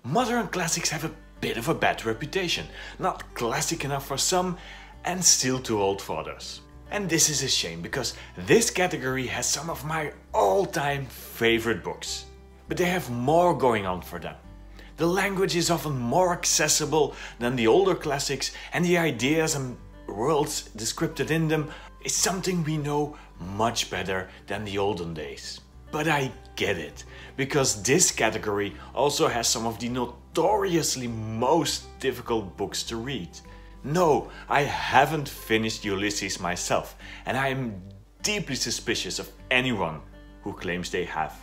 Modern classics have a bit of a bad reputation, not classic enough for some and still too old for others. And this is a shame, because this category has some of my all-time favorite books. But they have more going on for them. The language is often more accessible than the older classics, and the ideas and worlds described in them is something we know much better than the olden days. But I get it, because this category also has some of the notoriously most difficult books to read. No, I haven't finished Ulysses myself, and I am deeply suspicious of anyone who claims they have.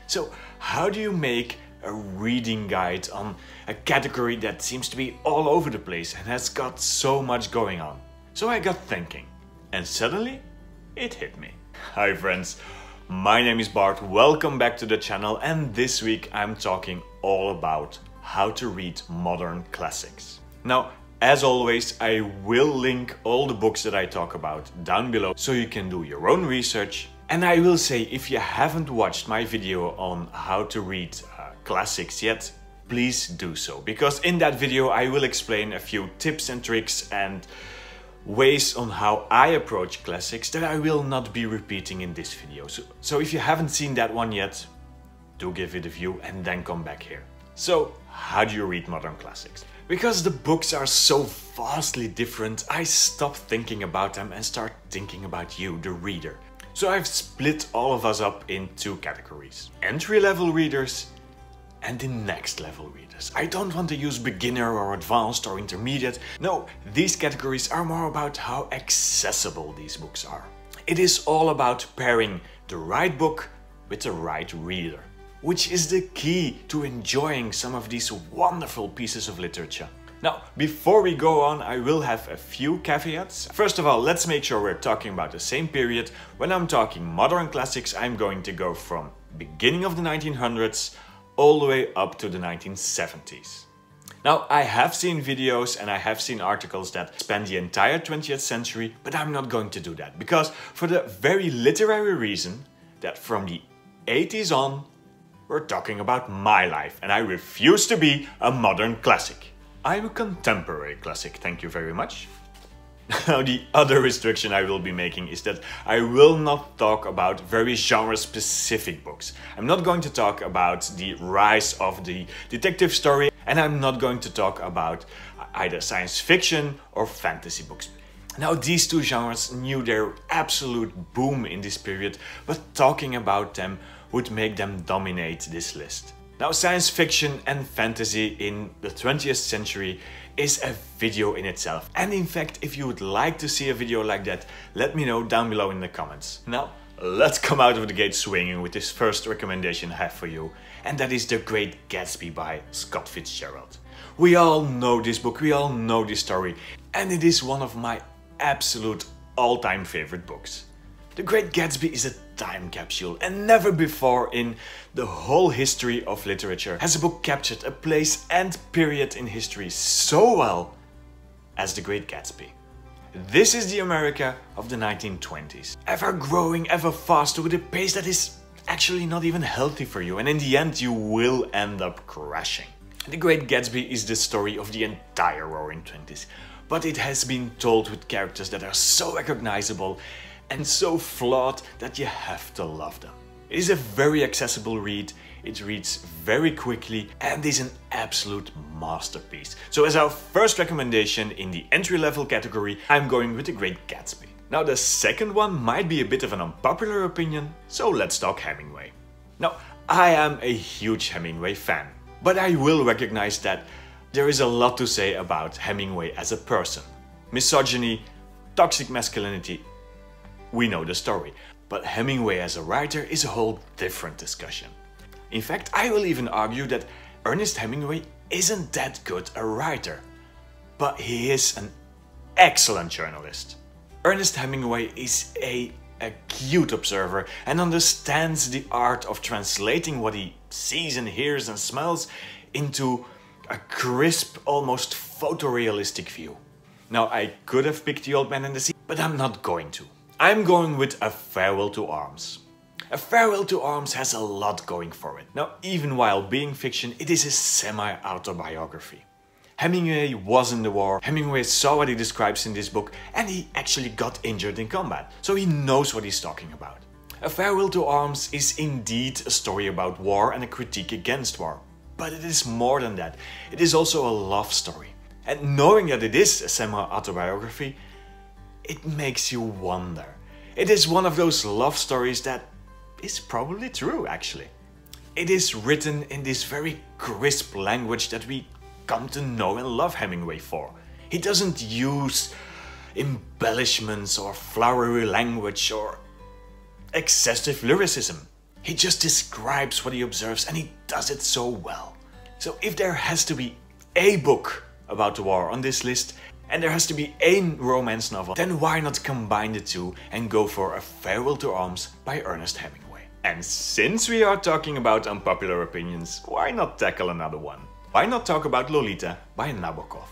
So, how do you make a reading guide on a category that seems to be all over the place and has got so much going on? So I got thinking, and suddenly it hit me. Hi friends, my name is Bart, welcome back to the channel, and this week I'm talking all about how to read modern classics. Now, as always, I will link all the books that I talk about down below so you can do your own research. And I will say, if you haven't watched my video on how to read classics yet, please do so. Because in that video I will explain a few tips and tricks and ways on how I approach classics that I will not be repeating in this video. So if you haven't seen that one yet, do give it a view and then come back here. So, how do you read modern classics? Because the books are so vastly different, I stop thinking about them and start thinking about you, the reader. So I've split all of us up in two categories. Entry-level readers and the next-level readers. I don't want to use beginner or advanced or intermediate. No, these categories are more about how accessible these books are. It is all about pairing the right book with the right reader, which is the key to enjoying some of these wonderful pieces of literature. Now, before we go on, I will have a few caveats. First of all, let's make sure we're talking about the same period. When I'm talking modern classics, I'm going to go from beginning of the 1900s all the way up to the 1970s. Now, I have seen videos and I have seen articles that span the entire 20th century, but I'm not going to do that, because for the very literary reason that from the 80s on, we're talking about my life, and I refuse to be a modern classic. I'm a contemporary classic, thank you very much. Now, the other restriction I will be making is that I will not talk about very genre-specific books. I'm not going to talk about the rise of the detective story, and I'm not going to talk about either science fiction or fantasy books. Now, these two genres knew their absolute boom in this period, but talking about them would make them dominate this list. Now, science fiction and fantasy in the 20th century is a video in itself. And in fact, if you would like to see a video like that, let me know down below in the comments. Now, let's come out of the gate swinging with this first recommendation I have for you. And that is The Great Gatsby by Scott Fitzgerald. We all know this book, we all know this story. And it is one of my absolute all-time favorite books. The Great Gatsby is a time capsule, and never before in the whole history of literature has a book captured a place and period in history so well as The Great Gatsby. This is the America of the 1920s, ever growing ever faster with a pace that is actually not even healthy for you, and in the end you will end up crashing. The Great Gatsby is the story of the entire Roaring Twenties, but it has been told with characters that are so recognizable and so flawed that you have to love them. It is a very accessible read, it reads very quickly, and is an absolute masterpiece. So as our first recommendation in the entry-level category, I'm going with The Great Gatsby. Now, the second one might be a bit of an unpopular opinion, so let's talk Hemingway. Now, I am a huge Hemingway fan, but I will recognize that there is a lot to say about Hemingway as a person. Misogyny, toxic masculinity, we know the story. But Hemingway as a writer is a whole different discussion. In fact, I will even argue that Ernest Hemingway isn't that good a writer, but he is an excellent journalist. Ernest Hemingway is a acute observer and understands the art of translating what he sees and hears and smells into a crisp, almost photorealistic view. Now, I could have picked The Old Man and the Sea, but I'm not going to. I'm going with A Farewell to Arms. A Farewell to Arms has a lot going for it. Now, even while being fiction, it is a semi-autobiography. Hemingway was in the war, Hemingway saw what he describes in this book, and he actually got injured in combat, so he knows what he's talking about. A Farewell to Arms is indeed a story about war and a critique against war. But it is more than that. It is also a love story. And knowing that it is a semi-autobiography, it makes you wonder. It is one of those love stories that is probably true, actually. It is written in this very crisp language that we come to know and love Hemingway for. He doesn't use embellishments or flowery language or excessive lyricism. He just describes what he observes, and he does it so well. So if there has to be a book about the war on this list, and there has to be a romance novel, then why not combine the two and go for A Farewell to Arms by Ernest Hemingway? And since we are talking about unpopular opinions, why not tackle another one? Why not talk about Lolita by Nabokov?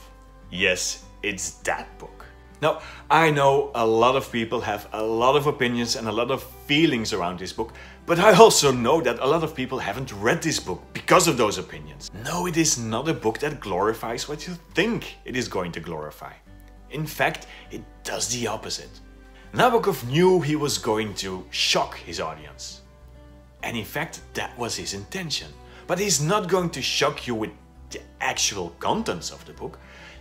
Yes, it's that book. Now, I know a lot of people have a lot of opinions and a lot of feelings around this book, but I also know that a lot of people haven't read this book because of those opinions. No, it is not a book that glorifies what you think it is going to glorify. In fact, it does the opposite. Nabokov knew he was going to shock his audience. And in fact, that was his intention. But he's not going to shock you with the actual contents of the book.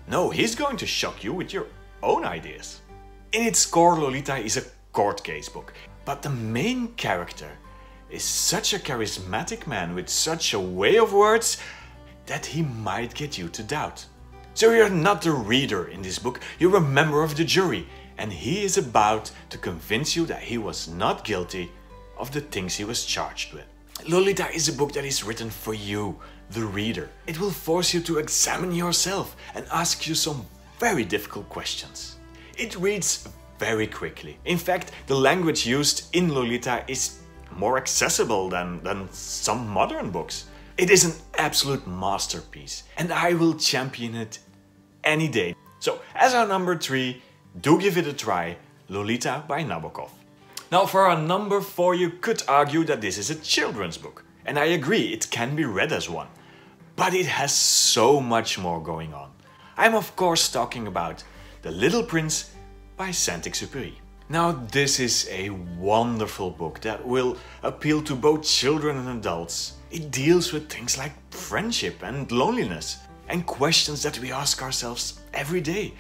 No, he's going to shock you with your own ideas. In its core, Lolita is a court case book, but the main character is such a charismatic man with such a way of words that he might get you to doubt. So you're not the reader in this book, you're a member of the jury, and he is about to convince you that he was not guilty of the things he was charged with. Lolita is a book that is written for you, the reader. It will force you to examine yourself and ask you some very difficult questions. It reads very quickly. In fact, the language used in Lolita is more accessible than some modern books. It is an absolute masterpiece, and I will champion it any day. So, as our number 3, do give it a try, Lolita by Nabokov. Now, for our number 4, you could argue that this is a children's book, and I agree, it can be read as one. But it has so much more going on. I'm of course talking about The Little Prince by Saint-Exupéry. Now, this is a wonderful book that will appeal to both children and adults. It deals with things like friendship and loneliness and questions that we ask ourselves every day.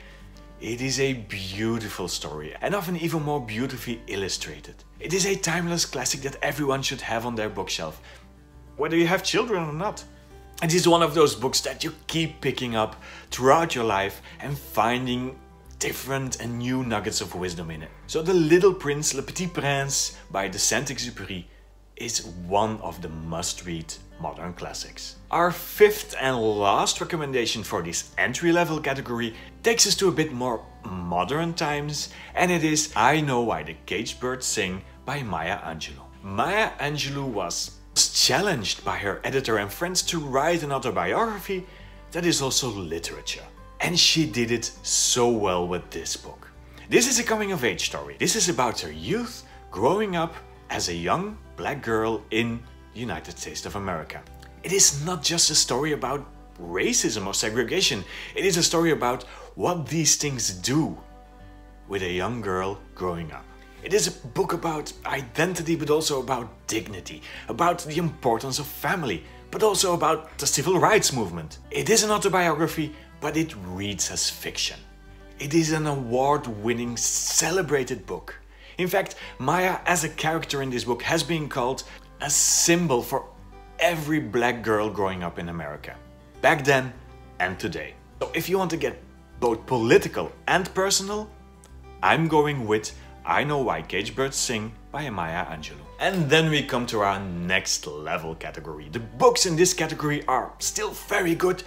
It is a beautiful story and often even more beautifully illustrated. It is a timeless classic that everyone should have on their bookshelf, whether you have children or not. It is one of those books that you keep picking up throughout your life and finding different and new nuggets of wisdom in it. So The Little Prince, Le Petit Prince by the Saint-Exupéry is one of the must-read modern classics. Our 5th and last recommendation for this entry-level category takes us to a bit more modern times, and it is I Know Why the Caged Birds Sing by Maya Angelou. Maya Angelou was challenged by her editor and friends to write an autobiography that is also literature. And she did it so well with this book. This is a coming-of-age story. This is about her youth growing up as a young black girl in the United States of America. It is not just a story about racism or segregation. It is a story about what these things do with a young girl growing up. It is a book about identity, but also about dignity, about the importance of family, but also about the civil rights movement. It is an autobiography, but it reads as fiction. It is an award-winning, celebrated book. In fact, Maya as a character in this book has been called a symbol for every black girl growing up in America, back then and today. So if you want to get both political and personal, I'm going with I Know Why Caged Birds Sing by Maya Angelou. And then we come to our next level category. The books in this category are still very good,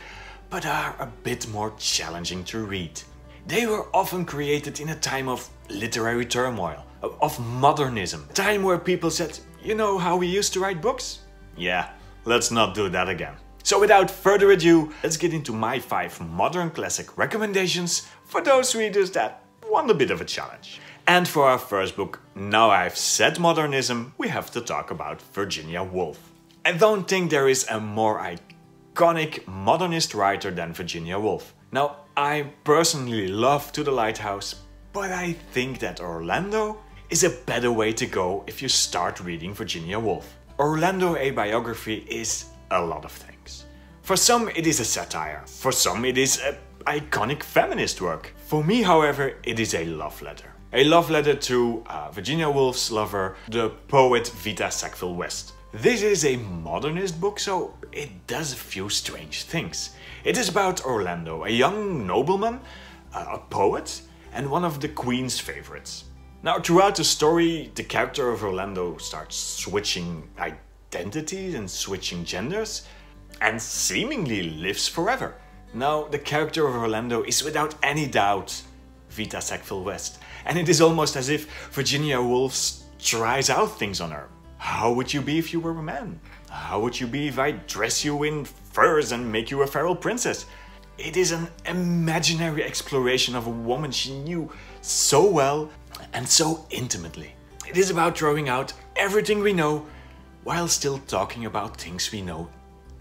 but are a bit more challenging to read. They were often created in a time of literary turmoil, of modernism, a time where people said, you know how we used to write books? Yeah, let's not do that again. So without further ado, let's get into my 5 modern classic recommendations for those readers that want a bit of a challenge. And for our first book, now I've said modernism, we have to talk about Virginia Woolf. I don't think there is a more iconic modernist writer than Virginia Woolf. Now, I personally love To the Lighthouse, but I think that Orlando is a better way to go if you start reading Virginia Woolf. Orlando, a biography, is a lot of things. For some it is a satire, for some it is an iconic feminist work. For me, however, it is a love letter. A love letter to Virginia Woolf's lover, the poet Vita Sackville-West. This is a modernist book, so it does a few strange things. It is about Orlando, a young nobleman, a poet, and one of the Queen's favorites. Now, throughout the story, the character of Orlando starts switching identities and switching genders, and seemingly lives forever. Now, the character of Orlando is without any doubt Vita Sackville-West, and it is almost as if Virginia Woolf tries out things on her. How would you be if you were a man? How would you be if I dress you in furs and make you a feral princess? It is an imaginary exploration of a woman she knew so well and so intimately. It is about throwing out everything we know while still talking about things we know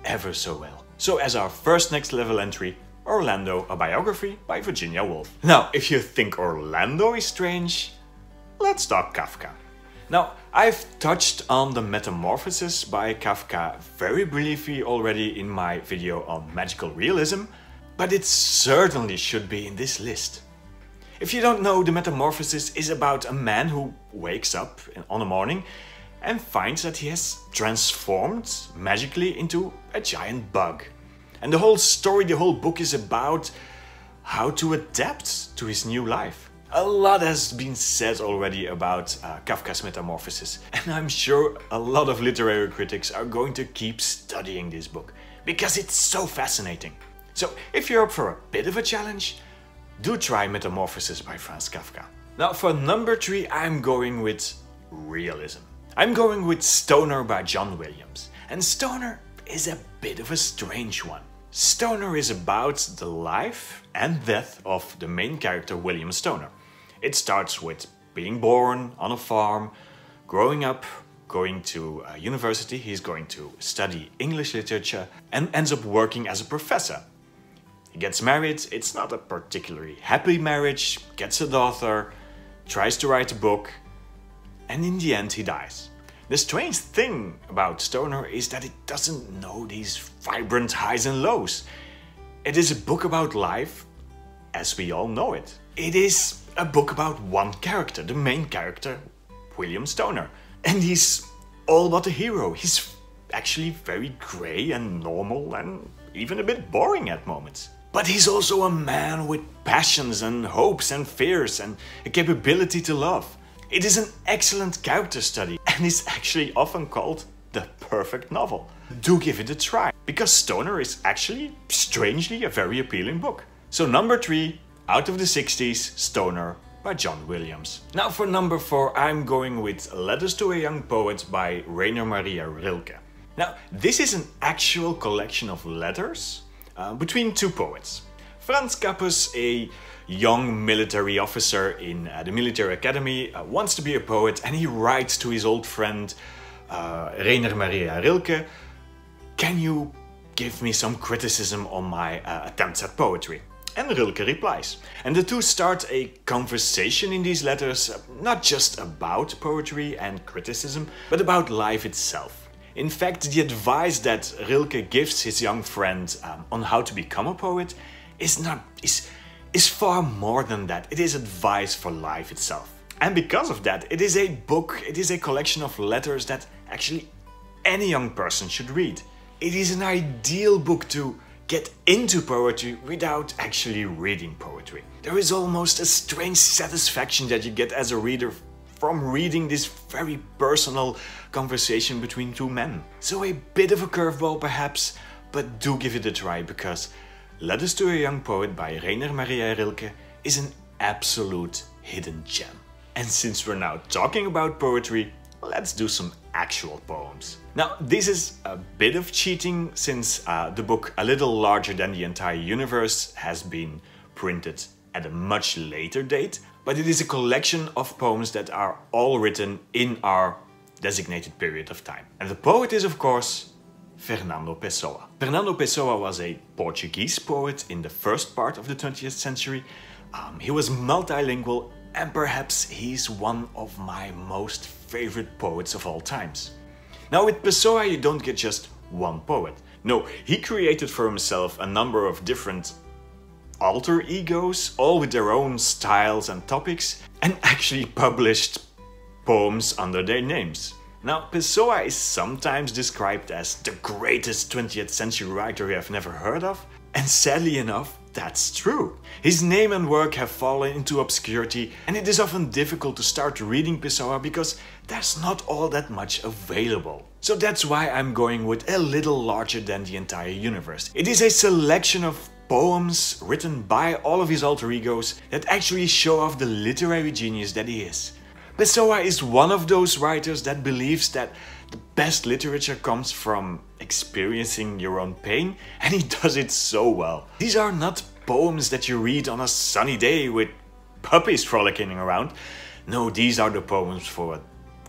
ever so well. So as our first next level entry, Orlando, a biography by Virginia Woolf. Now, if you think Orlando is strange, let's talk Kafka. Now, I've touched on the Metamorphosis by Kafka very briefly already in my video on magical realism, but it certainly should be in this list. If you don't know, the Metamorphosis is about a man who wakes up on a morning and finds that he has transformed magically into a giant bug. And the whole story, the whole book is about how to adapt to his new life. A lot has been said already about Kafka's Metamorphosis, and I'm sure a lot of literary critics are going to keep studying this book, because it's so fascinating. So if you're up for a bit of a challenge, do try Metamorphosis by Franz Kafka. Now for number 3, I'm going with realism. I'm going with Stoner by John Williams. And Stoner is a bit of a strange one. Stoner is about the life and death of the main character William Stoner. It starts with being born on a farm, growing up, going to university, he's going to study English literature and ends up working as a professor. He gets married, it's not a particularly happy marriage, gets a daughter, tries to write a book, and in the end he dies. The strange thing about Stoner is that it doesn't know these vibrant highs and lows. It is a book about life as we all know it. It is a book about one character, the main character, William Stoner. And he's all but a hero. He's actually very grey and normal and even a bit boring at moments. But he's also a man with passions and hopes and fears and a capability to love. It is an excellent character study and is actually often called the perfect novel. Do give it a try, because Stoner is actually, strangely, a very appealing book. So number 3, out of the 60s, Stoner by John Williams. Now for number 4, I'm going with Letters to a Young Poet by Rainer Maria Rilke. Now this is an actual collection of letters between two poets. Franz Kappes, a young military officer in the military academy, wants to be a poet, and he writes to his old friend Rainer Maria Rilke, "Can you give me some criticism on my attempts at poetry?" And Rilke replies. And the two start a conversation in these letters, not just about poetry and criticism, but about life itself. In fact, the advice that Rilke gives his young friend on how to become a poet is far more than that. It is advice for life itself. And because of that, it is a book, it is a collection of letters that actually any young person should read. It is an ideal book to get into poetry without actually reading poetry. There is almost a strange satisfaction that you get as a reader from reading this very personal conversation between two men. So a bit of a curveball perhaps, but do give it a try, because Letters to a Young Poet by Rainer Maria Rilke is an absolute hidden gem. And since we're now talking about poetry, let's do some actual poems. Now, this is a bit of cheating, since the book A Little Larger Than the Entire Universe has been printed at a much later date, but it is a collection of poems that are all written in our designated period of time. And the poet is, of course, Fernando Pessoa. Fernando Pessoa was a Portuguese poet in the first part of the 20th century. He was multilingual, and perhaps he's one of my most favorite poets of all times. Now with Pessoa you don't get just one poet. No, he created for himself a number of different alter egos, all with their own styles and topics, and actually published poems under their names. Now, Pessoa is sometimes described as the greatest 20th century writer you have never heard of, and sadly enough, that's true. His name and work have fallen into obscurity, and it is often difficult to start reading Pessoa because there's not all that much available. So that's why I'm going with a little larger than the entire universe. It is a selection of poems written by all of his alter egos that actually show off the literary genius that he is. Pessoa is one of those writers that believes that the best literature comes from experiencing your own pain, and he does it so well. These are not poems that you read on a sunny day with puppies frolicking around. No, these are the poems for a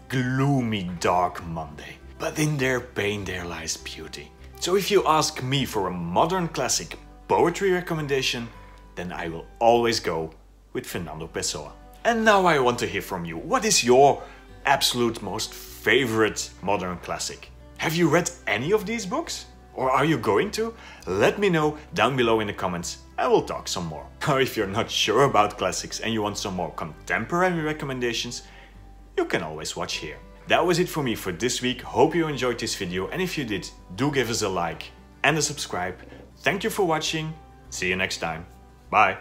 gloomy, dark Monday. But in their pain there lies beauty. So if you ask me for a modern classic poetry recommendation, then I will always go with Fernando Pessoa. And now I want to hear from you. What is your absolute most favorite modern classic? Have you read any of these books? Or are you going to? Let me know down below in the comments and we'll talk some more. Or if you're not sure about classics and you want some more contemporary recommendations, you can always watch here. That was it for me for this week. Hope you enjoyed this video, and if you did, do give us a like and a subscribe. Thank you for watching. See you next time. Bye.